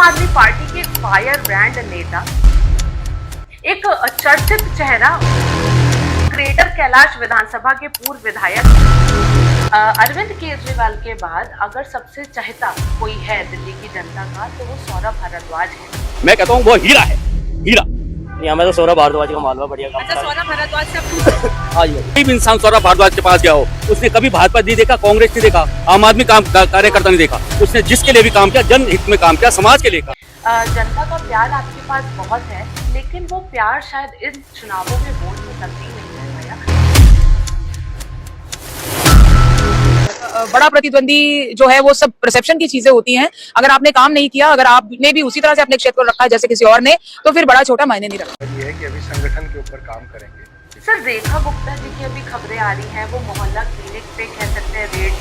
आदमी पार्टी के fire brand नेता, एक चर्चित चेहरा, ग्रेटर कैलाश विधानसभा के पूर्व विधायक अरविंद केजरीवाल के बाद अगर सबसे चहेता कोई है दिल्ली की जनता का तो वो सौरभ भारद्वाज है। मैं कहता हूँ वो हीरा है, हीरा। हमें तो सौरभ भारद्वाज का मालूम है, बढ़िया काम। अच्छा, सौरभ भारद्वाज से हाँ जी, कोई भी इंसान सौरभ भारद्वाज के पास गया हो, उसने कभी भाजपा नहीं देखा, कांग्रेस नहीं देखा, आम आदमी कार्यकर्ता नहीं देखा। उसने जिसके लिए भी काम किया, जनहित में काम किया, समाज के लिए काम। जनता का प्यार आपके पास बहुत है, लेकिन वो प्यार शायद इन चुनावों में वोट में तब्दील नहीं हो पाया। बड़ा प्रतिद्वंदी जो है वो सब परसेप्शन की चीजें होती हैं। अगर आपने काम नहीं किया, अगर आपने भी उसी तरह से अपने क्षेत्र को रखा है जैसे किसी और ने, तो फिर बड़ा छोटा मायने नहीं रखता। ये है कि अभी संगठन के ऊपर काम करेंगे। सर, रेखा गुप्ता जी की अभी खबरें आ रही हैं, वो मोहल्ला क्लिनिक पे कह सकते हैं रेट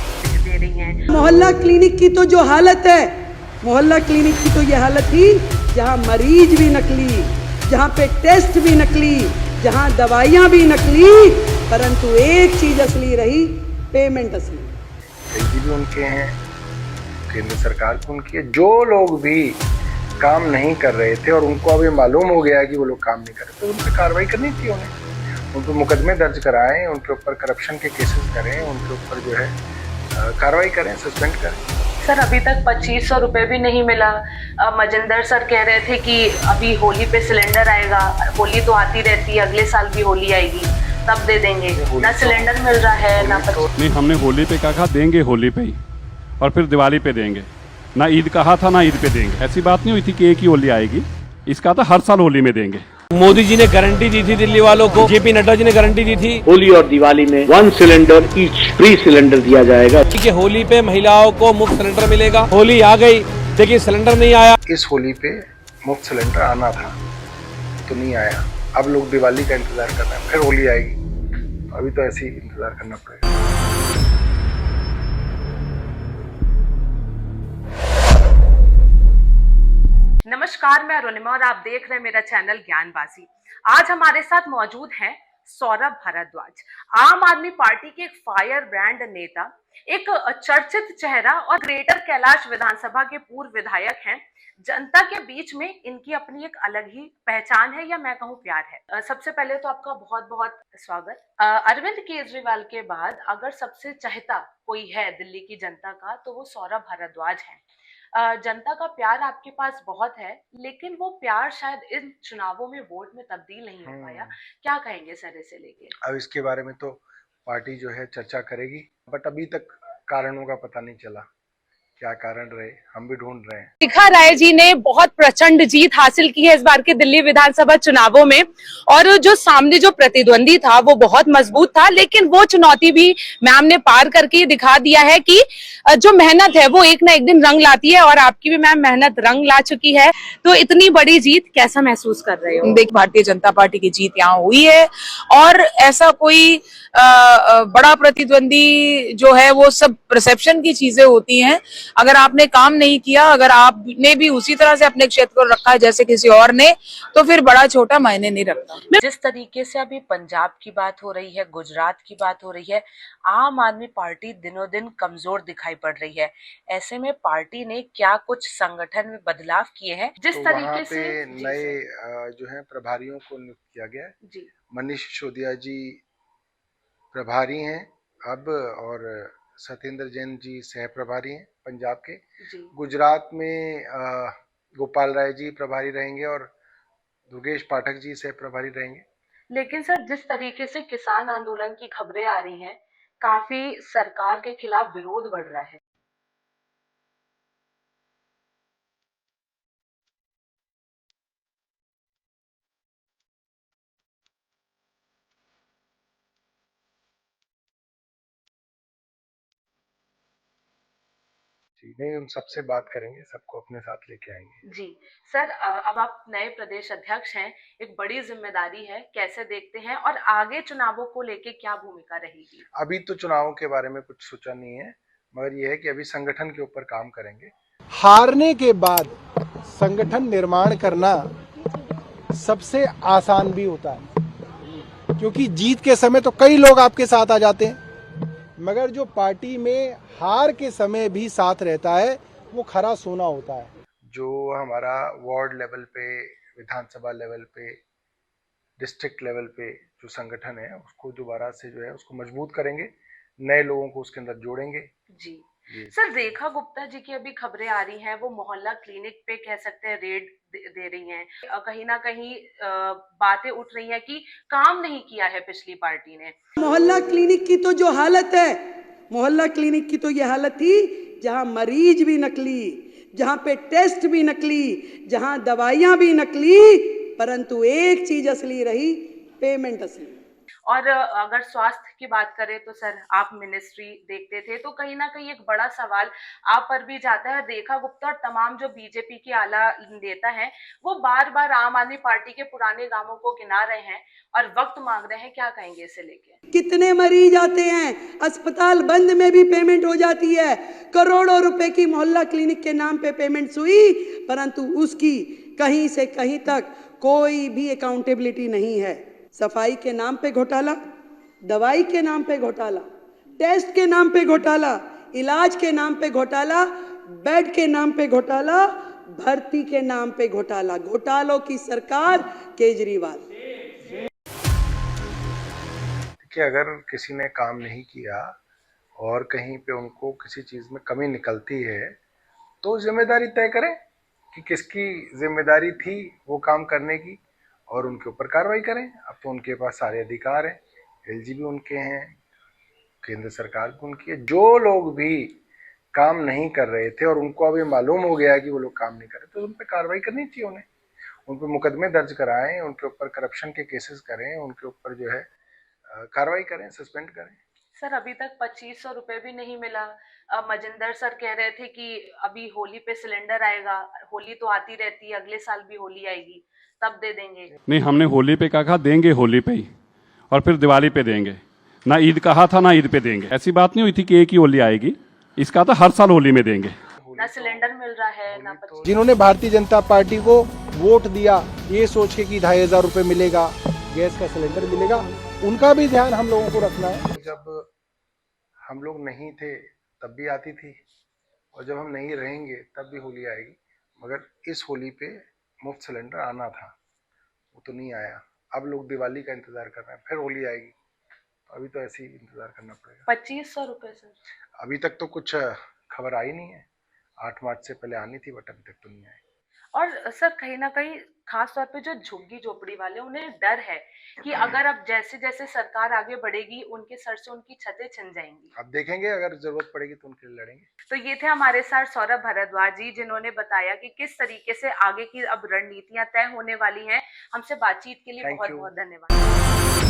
दे रही हैं। मोहल्ला क्लिनिक की तो जो हालत है, मोहल्ला क्लिनिक की तो ये हालत थी जहाँ मरीज भी नकली, जहाँ पे टेस्ट भी नकली, जहाँ दवाइयाँ भी नकली, परंतु एक चीज असली रही, पेमेंट असली। एलजी भी उनके हैं, केंद्र सरकार भी उनकी है। जो लोग भी काम नहीं कर रहे थे और उनको अभी मालूम हो गया है कि वो लोग काम नहीं कर रहे, तो उन पर कार्रवाई करनी थी। उन्हें उन पर मुकदमे दर्ज कराएं, उनके ऊपर करप्शन के केसेस करें, उनके ऊपर जो है कार्रवाई करें, सस्पेंड करें। सर, अभी तक 2500 रुपए भी नहीं मिला। मजिंदर सर कह रहे थे कि अभी होली पे सिलेंडर आएगा, होली तो आती रहती है, अगले साल भी होली आएगी तब दे देंगे। ना सिलेंडर मिल रहा है ना नहीं, हमने होली पे कहा देंगे, होली पे ही, और फिर दिवाली पे देंगे। ना ईद कहा था, ना ईद पे देंगे। ऐसी बात नहीं हुई थी कि एक ही होली आएगी। इसका तो हर साल होली में देंगे। मोदी जी ने गारंटी दी थी दिल्ली वालों को, जेपी नड्डा जी ने गारंटी दी थी होली और दिवाली में 1 सिलेंडर ईच फ्री सिलेंडर दिया जाएगा। ठीक है, होली पे महिलाओं को मुफ्त सिलेंडर मिलेगा। होली आ गई, देखिए सिलेंडर नहीं आया। इस होली पे मुफ्त सिलेंडर आना था तो नहीं आया। अब लोग दिवाली का इंतजार कर रहे हैं, फिर होली आएगी। अभी तो ऐसे ही इंतजार करना पड़ेगा। नमस्कार, मैं अरुणिमा और आप देख रहे हैं मेरा चैनल ज्ञानबाजी। आज हमारे साथ मौजूद हैं सौरभ भारद्वाज, आम आदमी पार्टी के एक फायर ब्रांड नेता, एक चर्चित चेहरा और ग्रेटर कैलाश विधानसभा के पूर्व विधायक हैं। जनता के बीच में इनकी अपनी एक अलग ही पहचान है, या मैं कहूँ प्यार है। सबसे पहले तो आपका बहुत बहुत स्वागत। अरविंद केजरीवाल के बाद अगर सबसे चहेता कोई है दिल्ली की जनता का तो वो सौरभ भारद्वाज है। जनता का प्यार आपके पास बहुत है, लेकिन वो प्यार शायद इन चुनावों में वोट में तब्दील नहीं हो पाया। क्या कहेंगे सर इसे लेके? अब इसके बारे में तो पार्टी जो है चर्चा करेगी, बट अभी तक कारणों का पता नहीं चला। क्या कारण रहे, हम भी ढूंढ रहे हैं। शिखा राय जी ने बहुत प्रचंड जीत हासिल की है इस बार के दिल्ली विधानसभा चुनावों में, और जो सामने जो प्रतिद्वंदी था वो बहुत मजबूत था, लेकिन वो चुनौती भी मैम ने पार करके दिखा दिया है कि जो मेहनत है वो एक ना एक दिन रंग लाती है, और आपकी भी मैम मेहनत रंग ला चुकी है। तो इतनी बड़ी जीत कैसा महसूस कर रहे हो? देख, भारतीय जनता पार्टी की जीत यहाँ हुई है, और ऐसा कोई बड़ा प्रतिद्वंदी जो है वो सब परसेप्शन की चीजें होती हैं। अगर आपने काम नहीं किया, अगर आपने भी उसी तरह से अपने क्षेत्र को रखा है जैसे किसी और ने, तो फिर बड़ा छोटा मायने नहीं रखता। जिस तरीके से अभी पंजाब की बात हो रही है, गुजरात की बात हो रही है, आम आदमी पार्टी दिनों दिन कमजोर दिखाई पड़ रही है। ऐसे में पार्टी ने क्या कुछ संगठन में बदलाव किए हैं? जिस तरीके से नए जो है प्रभारियों को नियुक्त किया गया है। जी, मनीष सिसोदिया जी प्रभारी हैं अब, और सत्येंद्र जैन जी सह प्रभारी हैं पंजाब के। गुजरात में गोपाल राय जी प्रभारी रहेंगे और दुर्गेश पाठक जी सह प्रभारी रहेंगे। लेकिन सर, जिस तरीके से किसान आंदोलन की खबरें आ रही हैं, काफी सरकार के खिलाफ विरोध बढ़ रहा है। नहीं, उन सबसे बात करेंगे, सबको अपने साथ लेके आएंगे। जी सर, अब आप नए प्रदेश अध्यक्ष हैं, एक बड़ी जिम्मेदारी है, कैसे देखते हैं और आगे चुनावों को लेके क्या भूमिका रहेगी? अभी तो चुनावों के बारे में कुछ सोचा नहीं है, मगर यह है कि अभी संगठन के ऊपर काम करेंगे। हारने के बाद संगठन निर्माण करना सबसे आसान भी होता है, क्योंकि जीत के समय तो कई लोग आपके साथ आ जाते हैं, मगर जो पार्टी में हार के समय भी साथ रहता है वो खरा सोना होता है। जो हमारा वार्ड लेवल पे, विधानसभा लेवल पे, डिस्ट्रिक्ट लेवल पे जो संगठन है उसको दोबारा से जो है उसको मजबूत करेंगे, नए लोगों को उसके अंदर जोड़ेंगे। जी सर, रेखा गुप्ता जी की अभी खबरें आ रही हैं, वो मोहल्ला क्लिनिक पे कह सकते हैं रेड दे रही हैं, कहीं ना कहीं बातें उठ रही हैं कि काम नहीं किया है पिछली पार्टी ने। मोहल्ला क्लिनिक की तो जो हालत है, मोहल्ला क्लिनिक की तो ये हालत थी जहां मरीज भी नकली, जहां पे टेस्ट भी नकली, जहां दवाइयां भी नकली, परंतु एक चीज असली रही, पेमेंट असली। और अगर स्वास्थ्य की बात करें तो सर, आप मिनिस्ट्री देखते थे तो कहीं ना कहीं एक बड़ा सवाल आप पर भी जाता है। रेखा गुप्ता और तमाम जो बीजेपी के आला नेता हैं वो बार बार आम आदमी पार्टी के पुराने कामों को गिना रहे हैं और वक्त मांग रहे हैं, क्या कहेंगे इसे लेके? कितने मरीज आते हैं, अस्पताल बंद में भी पेमेंट हो जाती है, करोड़ों रुपए की मोहल्ला क्लिनिक के नाम पे पेमेंट हुई, परंतु उसकी कहीं से कहीं तक कोई भी अकाउंटेबिलिटी नहीं है। सफाई के नाम पे घोटाला, दवाई के नाम पे घोटाला, टेस्ट के नाम पे घोटाला, इलाज के नाम पे घोटाला, बेड के नाम पे घोटाला, भर्ती के नाम पे घोटाला। घोटालों की सरकार केजरीवाल। कि अगर किसी ने काम नहीं किया और कहीं पे उनको किसी चीज में कमी निकलती है तो जिम्मेदारी तय करें कि किसकी जिम्मेदारी थी वो काम करने की और उनके ऊपर कार्रवाई करें। अब तो उनके पास सारे अधिकार हैं, एलजी भी उनके हैं, केंद्र सरकार भी उनकी है। जो लोग भी काम नहीं कर रहे थे और उनको अभी मालूम हो गया कि वो लोग काम नहीं कर रहे तो उन पर कार्रवाई करनी चाहिए, उन्हें उन पर मुकदमे दर्ज कराएं, उनके ऊपर करप्शन के केसेस करें, उनके ऊपर जो है कार्रवाई करें, सस्पेंड करें। सर, अभी तक 2500 रुपए भी नहीं मिला। मजिंदर सर कह रहे थे कि अभी होली पे सिलेंडर आएगा, होली तो आती रहती है, अगले साल भी होली आएगी तब दे देंगे। नहीं, हमने होली पे कहा देंगे होली पे ही और फिर दिवाली पे देंगे। ना ईद कहा था ना ईद पे देंगे, ऐसी बात नहीं हुई थी कि एक ही होली आएगी। इसका तो हर साल होली में देंगे। ना सिलेंडर मिल रहा है ना 25। जिन्होंने भारतीय जनता पार्टी को वोट दिया ये सोच के कि 2500 रुपये मिलेगा, गैस का सिलेंडर मिलेगा, उनका भी ध्यान हम लोगों को रखना है। जब हम लोग नहीं थे तब भी आती थी और जब हम नहीं रहेंगे तब भी होली आएगी, मगर इस होली पे मुफ्त सिलेंडर आना था, वो तो नहीं आया। अब लोग दिवाली का इंतजार कर रहे हैं, फिर होली आएगी, तो अभी तो ऐसे ही इंतजार करना पड़ेगा। 2500 रुपए सर, अभी तक तो कुछ खबर आई नहीं है, 8 मार्च से पहले आनी थी बट अभी तक तो नहीं आई। और सर कहीं ना कहीं खास तौर पे जो झुग्गी झोपड़ी वाले, उन्हें डर है कि अगर अब जैसे जैसे सरकार आगे बढ़ेगी उनके सर से उनकी छतें छिन जाएंगी। अब देखेंगे, अगर जरूरत पड़ेगी तो उनके लिए लड़ेंगे। तो ये थे हमारे साथ सौरभ भारद्वाज जी, जिन्होंने बताया कि किस तरीके से आगे की अब रणनीतियां तय होने वाली हैं। हमसे बातचीत के लिए Thank बहुत you. बहुत धन्यवाद।